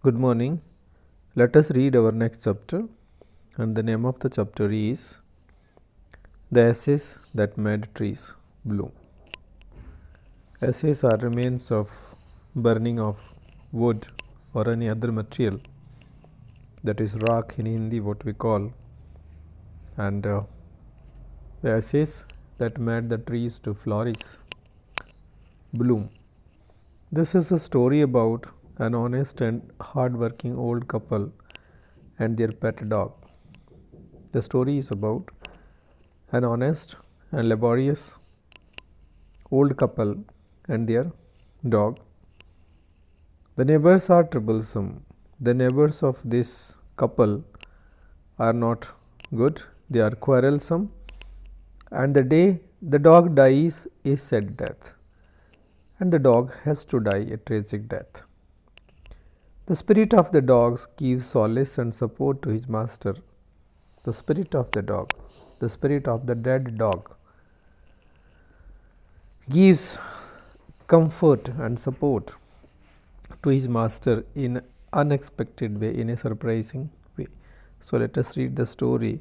Good morning. Let us read our next chapter, and the name of the chapter is The Ashes That Made Trees Bloom. Ashes are remains of burning of wood or any other material, that is rock in Hindi, what we call, and the ashes that made the trees to flourish, bloom. This is a story about an honest and hard-working old couple and their pet dog. The story is about an honest and laborious old couple and their dog. The neighbors are troublesome. The neighbors of this couple are not good. They are quarrelsome, and the day the dog dies is sad death, and the dog has to die a tragic death. The spirit of the dog gives solace and support to his master. The spirit of the dog, the spirit of the dead dog, gives comfort and support to his master in unexpected way, in a surprising way. So let us read the story.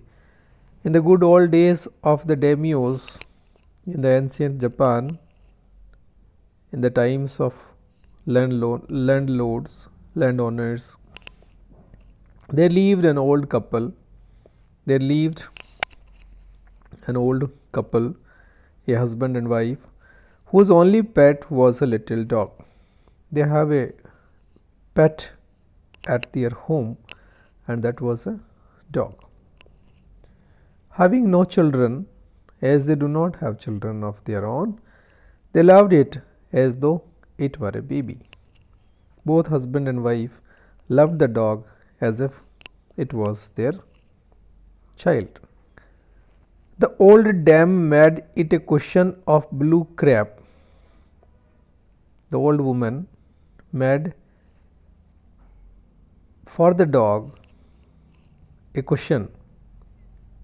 In the good old days of the daimyos in the ancient Japan, in the times of landlords, landowners, there lived an old couple. There lived an old couple, a husband and wife, whose only pet was a little dog. They have a pet at their home, and that was a dog. Having no children, as they do not have children of their own, they loved it as though it were a baby. Both husband and wife loved the dog as if it was their child. The old dame made it a cushion of blue crepe. The old woman made for the dog a cushion,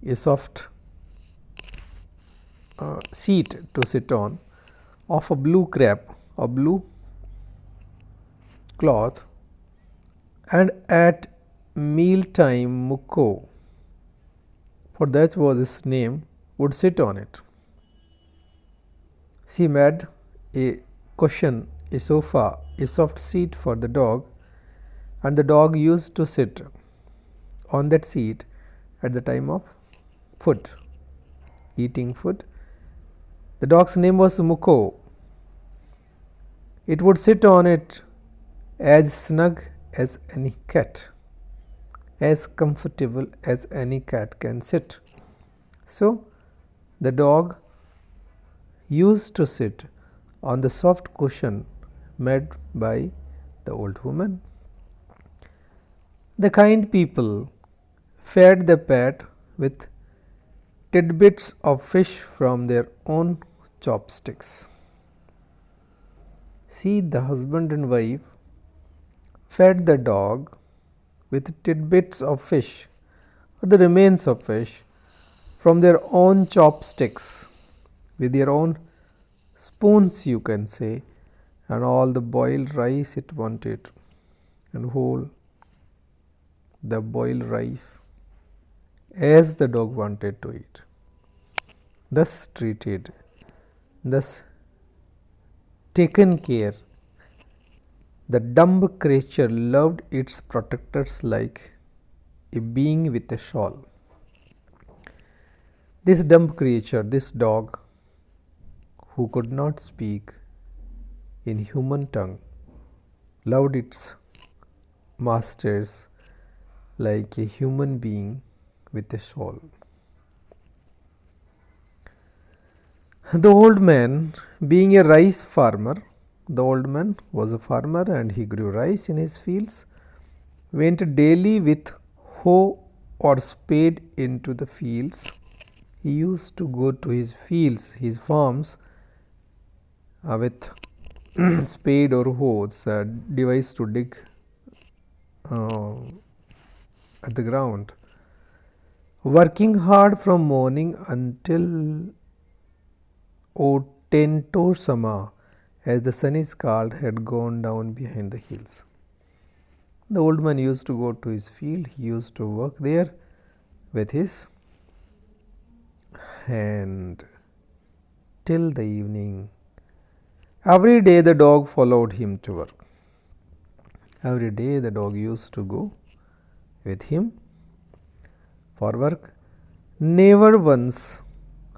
a soft seat to sit on of a blue crepe or blue cloth, and at meal time Mukko, for that was his name, would sit on it. She made a cushion, a sofa, a soft seat for the dog, and the dog used to sit on that seat at the time of food, eating food. The dog's name was Mukko. It would sit on it as snug as any cat, as comfortable as any cat can sit. So, the dog used to sit on the soft cushion made by the old woman. The kind people fed the pet with tidbits of fish from their own chopsticks. See, the husband and wife fed the dog with tidbits of fish or the remains of fish from their own chopsticks, with their own spoons, you can say, and all the boiled rice it wanted, and whole the boiled rice as the dog wanted to eat. Thus treated, thus taken care, the dumb creature loved its protectors like a being with a shawl. This dumb creature, this dog, who could not speak in human tongue, loved its masters like a human being with a shawl. The old man, being a rice farmer, the old man was a farmer and he grew rice in his fields, went daily with hoe or spade into the fields. He used to go to his fields, his farms, with spade or hoe, a device to dig at the ground, working hard from morning until Otento Sama, as the sun is called, had gone down behind the hills. The old man used to go to his field. He used to work there with his hand till the evening. Every day the dog followed him to work. Every day the dog used to go with him for work, never once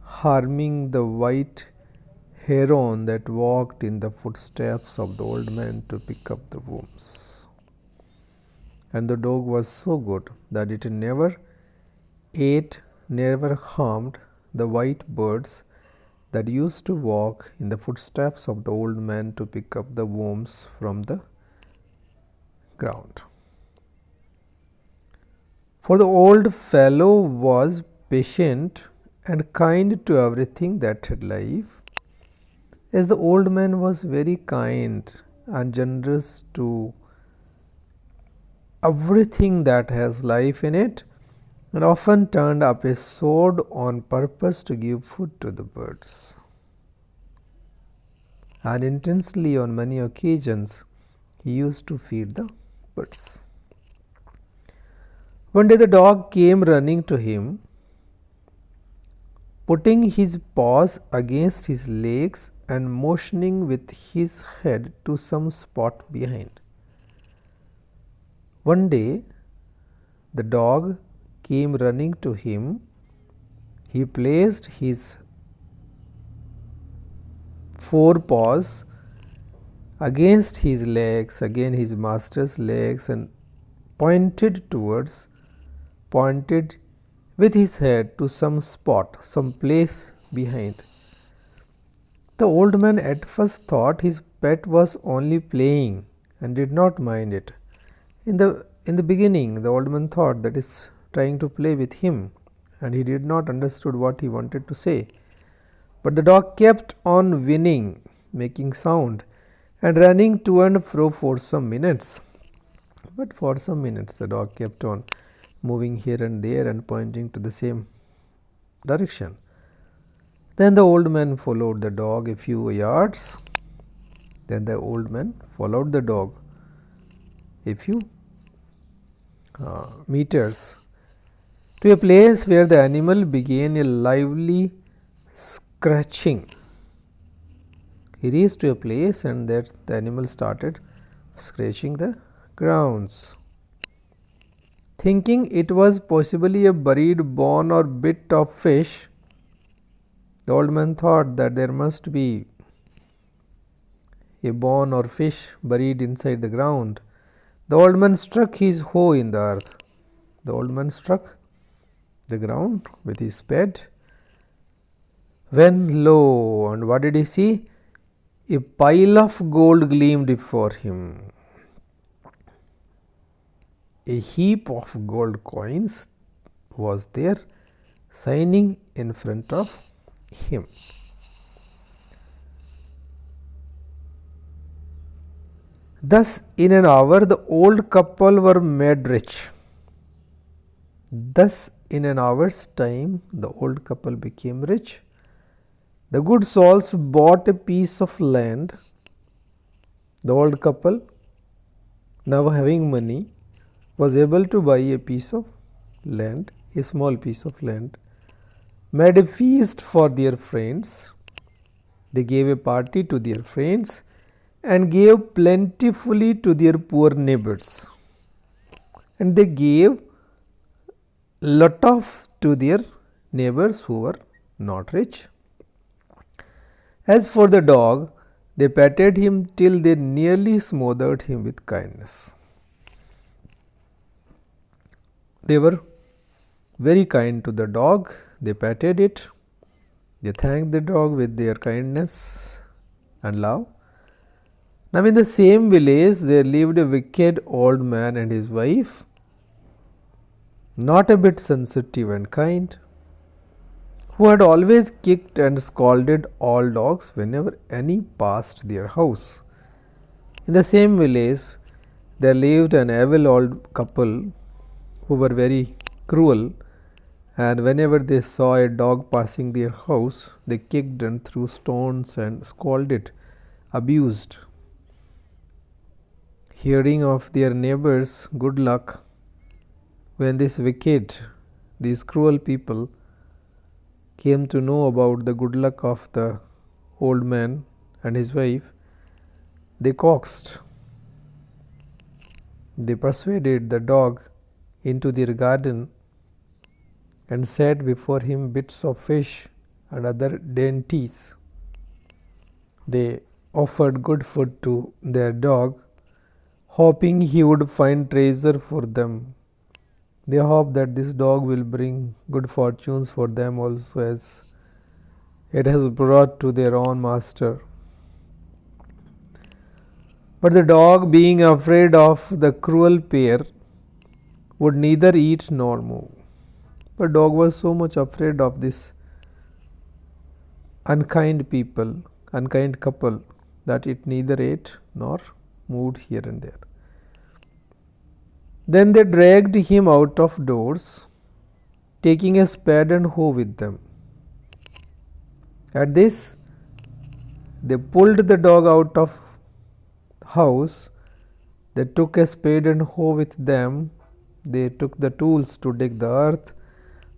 harming the white heron that walked in the footsteps of the old man to pick up the worms. And the dog was so good that it never ate, never harmed the white birds that used to walk in the footsteps of the old man to pick up the worms from the ground. For the old fellow was patient and kind to everything that had life, as the old man was very kind and generous to everything that has life in it, and often turned up a sword on purpose to give food to the birds. And intensely on many occasions he used to feed the birds. One day the dog came running to him, putting his paws against his legs and motioning with his head to some spot behind. One day the dog came running to him. He placed his forepaws against his legs, against his master's legs, and pointed with his head to some spot, some place behind. The old man at first thought his pet was only playing and did not mind it. In the beginning, the old man thought that is trying to play with him, and he did not understood what he wanted to say. But the dog kept on whinnying, making sound, and running to and fro for some minutes. But for some minutes the dog kept on moving here and there and pointing to the same direction. Then the old man followed the dog a few yards. Then the old man followed the dog a few meters to a place where the animal began a lively scratching. He reached to a place and that the animal started scratching the grounds. Thinking it was possibly a buried bone or bit of fish, the old man thought that there must be a bone or fish buried inside the ground. The old man struck his hoe in the earth. The old man struck the ground with his spade. When lo, and what did he see? A pile of gold gleamed before him. A heap of gold coins was there, shining in front of him. Thus, in an hour, the old couple were made rich. Thus, in an hour's time, the old couple became rich. The good souls bought a piece of land. The old couple, now having money, was able to buy a piece of land, a small piece of land, made a feast for their friends. They gave a party to their friends and gave plentifully to their poor neighbors. And they gave lot of to their neighbors who were not rich. As for the dog, they patted him till they nearly smothered him with kindness. They were very kind to the dog. They patted it. They thanked the dog with their kindness and love. Now, in the same village, there lived a wicked old man and his wife, not a bit sensitive and kind, who had always kicked and scolded all dogs whenever any passed their house. In the same village, there lived an evil old couple who were very cruel, and whenever they saw a dog passing their house, they kicked and threw stones and scolded, abused hearing of their neighbors' good luck, when these cruel people came to know about the good luck of the old man and his wife, they coaxed, they persuaded the dog into their garden and set before him bits of fish and other dainties. They offered good food to their dog, hoping he would find treasure for them. They hope that this dog will bring good fortunes for them also, as it has brought to their own master. But the dog, being afraid of the cruel pair, would neither eat nor move. The dog was so much afraid of this unkind couple, that it neither ate nor moved here and there. Then they dragged him out of doors, taking a spade and hoe with them. At this, they pulled the dog out of the house. They took a spade and hoe with them. They took the tools to dig the earth.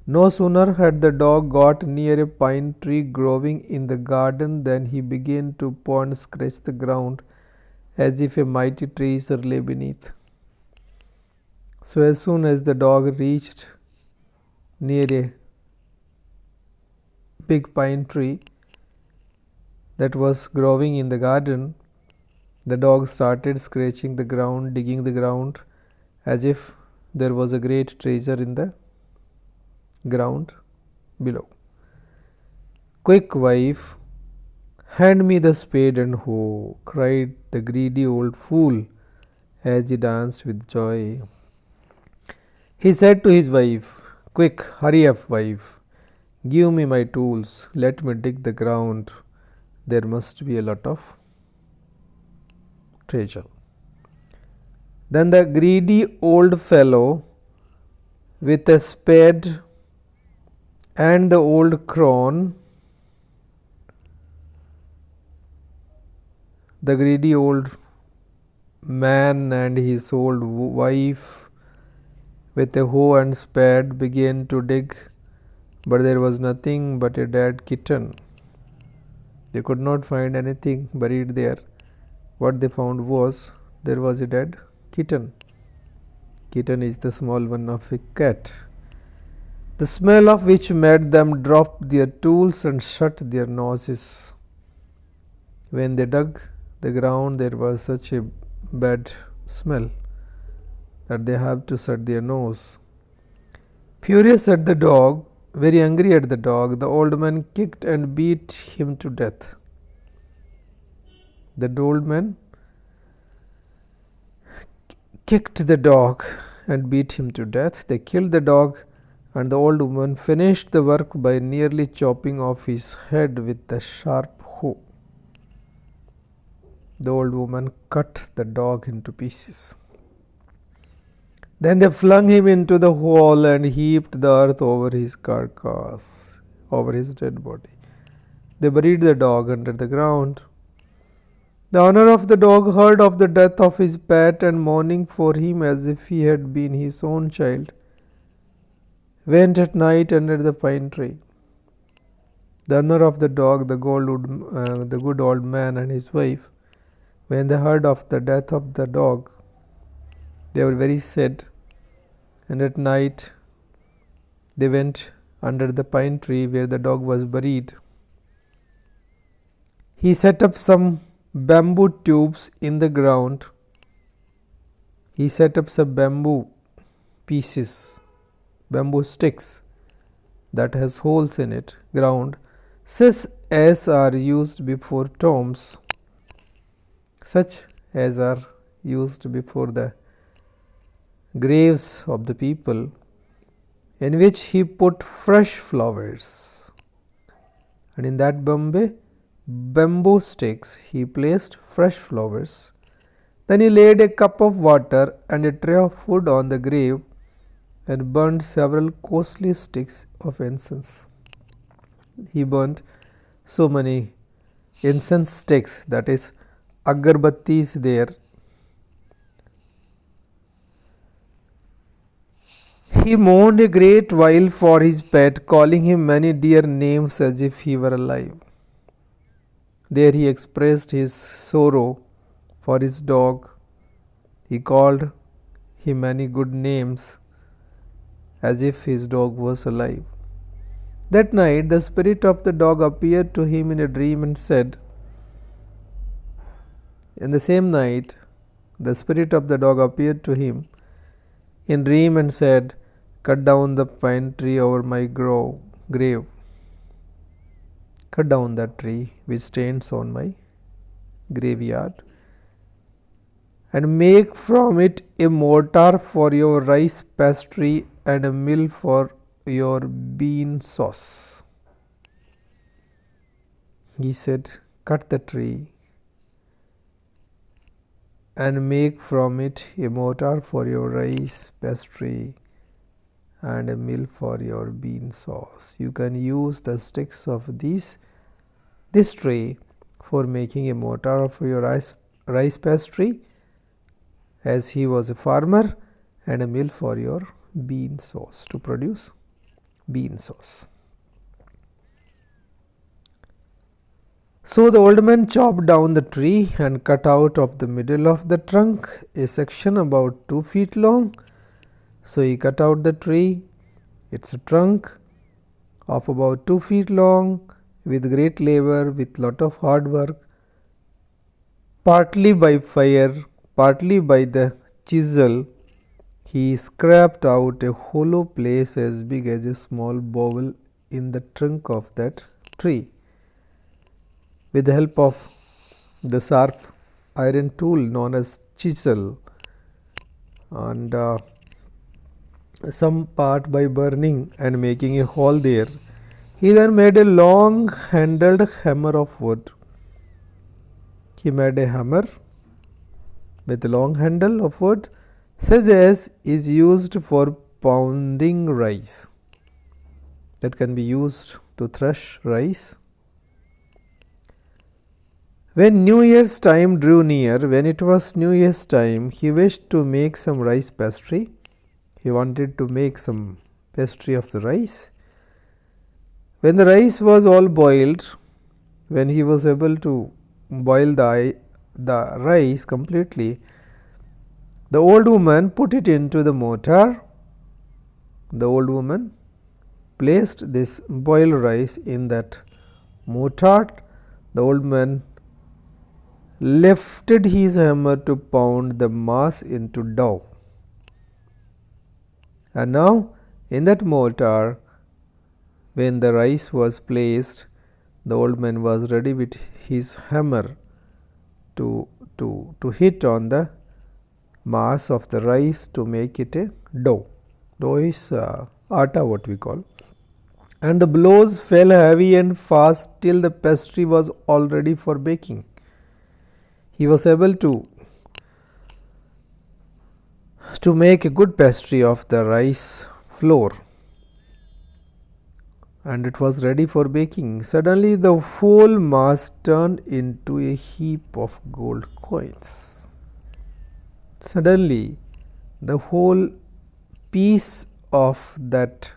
No sooner had the dog got near a pine tree growing in the garden than he began to paw and scratch the ground as if a mighty treasure lay beneath. So as soon as the dog reached near a big pine tree that was growing in the garden, the dog started scratching the ground, digging the ground, as if there was a great treasure in the ground below. "Quick, wife, hand me the spade and hoe," cried the greedy old fool as he danced with joy. He said to his wife, "Quick, hurry up, wife, give me my tools, let me dig the ground. There must be a lot of treasure." Then the greedy old fellow, with a spade and the old crone, the greedy old man and his old wife, with a hoe and spade, began to dig, but there was nothing but a dead kitten. They could not find anything buried there. What they found was, there was a dead kitten. Kitten is the small one of a cat, the smell of which made them drop their tools and shut their noses. When they dug the ground, there was such a bad smell that they have to shut their nose. Furious at the dog, very angry at the dog, the old man kicked and beat him to death. The old man kicked the dog and beat him to death. They killed the dog, and the old woman finished the work by nearly chopping off his head with the sharp hoe. The old woman cut the dog into pieces. Then they flung him into the hole and heaped the earth over his carcass, over his dead body. They buried the dog under the ground. The owner of the dog heard of the death of his pet, and mourning for him as if he had been his own child, went at night under the pine tree. The owner of the dog, the good old man and his wife, when they heard of the death of the dog, they were very sad, and at night they went under the pine tree where the dog was buried. He set up some bamboo tubes in the ground. He set up some bamboo pieces, bamboo sticks that has holes in it, ground, such as are used before tombs, such as are used before the graves of the people, in which he put fresh flowers, and in that bamboo sticks he placed fresh flowers. Then he laid a cup of water and a tray of food on the grave and burned several costly sticks of incense. He burnt so many incense sticks, that is agarbattis there, He mourned a great while for his pet, calling him many dear names as if he were alive. There he expressed his sorrow for his dog. He called him many good names as if his dog was alive. That night the spirit of the dog appeared to him in a dream and said, in the same night the spirit of the dog appeared to him in dream and said, cut down the pine tree over my grave. Cut down that tree which stands on my graveyard, and make from it a mortar for your rice pastry and a mill for your bean sauce. He said, cut the tree and make from it a mortar for your rice pastry and a mill for your bean sauce. You can use the sticks of this tree for making a mortar for your rice pastry, as he was a farmer, and a mill for your bean sauce, to produce bean sauce. So the old man chopped down the tree and cut out of the middle of the trunk a section about 2 feet long. So he cut out the tree, its trunk of about 2 feet long, with great labor, with lot of hard work, partly by fire, partly by the chisel. He scraped out a hollow place as big as a small bowl in the trunk of that tree. With the help of the sharp iron tool known as chisel, and some part by burning and making a hole there, he then made a long handled hammer of wood. He made a hammer with a long handle of wood, such as is used for pounding rice, that can be used to thresh rice. When New Year's time drew near, when it was New Year's time, he wished to make some rice pastry. He wanted to make some pastry of the rice. When the rice was all boiled, when he was able to boil the rice completely, the old woman put it into the mortar. The old woman placed this boiled rice in that mortar. The old man lifted his hammer to pound the mass into dough. And now in that mortar, when the rice was placed, the old man was ready with his hammer to hit on the mass of the rice to make it a dough. Dough is atta, what we call. And the blows fell heavy and fast till the pastry was all ready for baking. He was able to make a good pastry of the rice flour, and it was ready for baking. Suddenly the whole mass turned into a heap of gold coins. Suddenly the whole piece of that,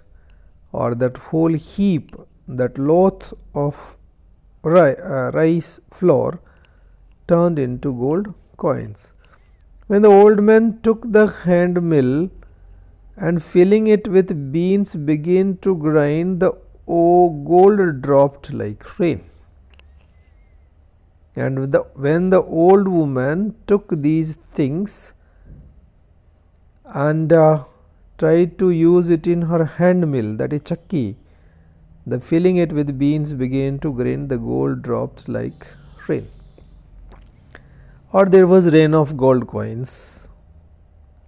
or that whole heap, that loaf of rice flour, turned into gold coins. When the old man took the hand mill and filling it with beans began to grind, the gold dropped like rain. And when the old woman took these things and tried to use it in her hand mill, that is chakki, the filling it with beans began to grind, the gold dropped like rain. Or there was rain of gold coins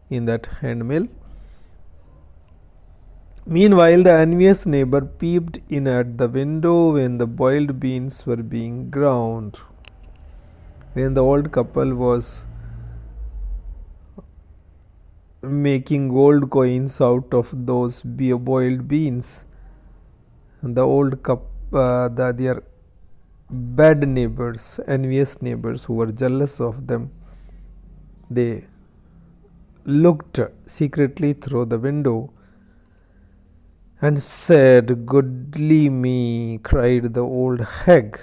in that hand mill. Meanwhile, the envious neighbor peeped in at the window when the boiled beans were being ground. When the old couple was making gold coins out of those boiled beans, the old their bad neighbors, envious neighbors who were jealous of them, they looked secretly through the window and said, "Goodly me!" cried the old hag,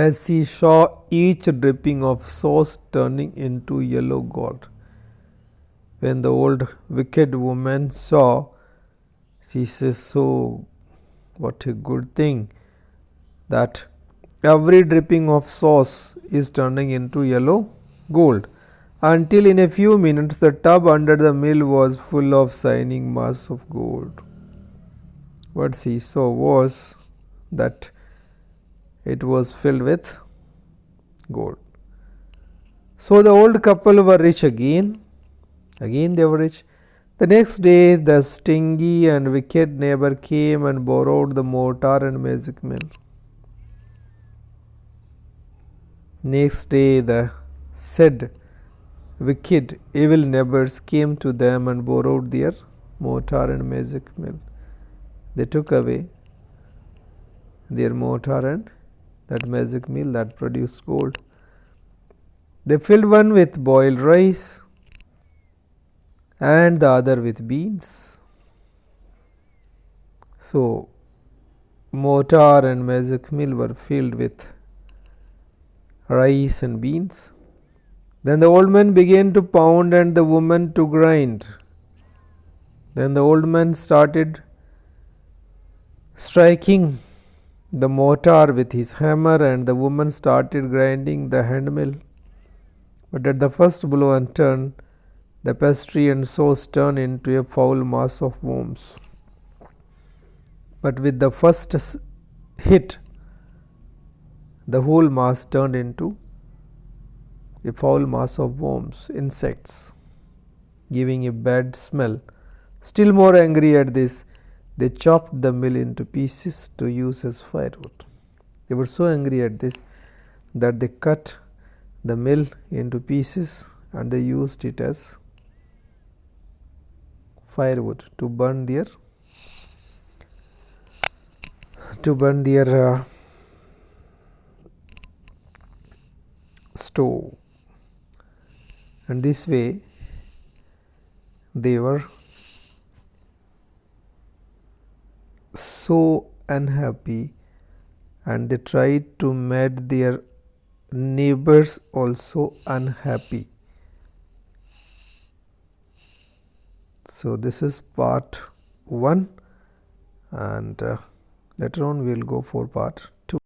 as she saw each dripping of sauce turning into yellow gold. When the old wicked woman saw, she says, "So, what a good thing that every dripping of sauce is turning into yellow gold." Until in a few minutes the tub under the mill was full of shining mass of gold. What she saw was that it was filled with gold. So the old couple were rich again. Again they were rich. The next day the stingy and wicked neighbor came and borrowed the mortar and magic mill. Next day the said wicked evil neighbors came to them and borrowed their mortar and magic mill. They took away their mortar and that magic mill that produced gold. They filled one with boiled rice and the other with beans. So, mortar and magic mill were filled with rice and beans. Then the old man began to pound and the woman to grind. Then the old man started striking the mortar with his hammer and the woman started grinding the hand mill. But at the first blow and turn, the pastry and sauce turned into a foul mass of worms. But with the first hit, the whole mass turned into a foul mass of worms, insects, giving a bad smell. Still more angry at this, they chopped the mill into pieces to use as firewood. They were so angry at this that they cut the mill into pieces and they used it as firewood to burn their stove. And this way they were so unhappy and they tried to make their neighbors also unhappy. So this is part 1 and later on we will go for part 2.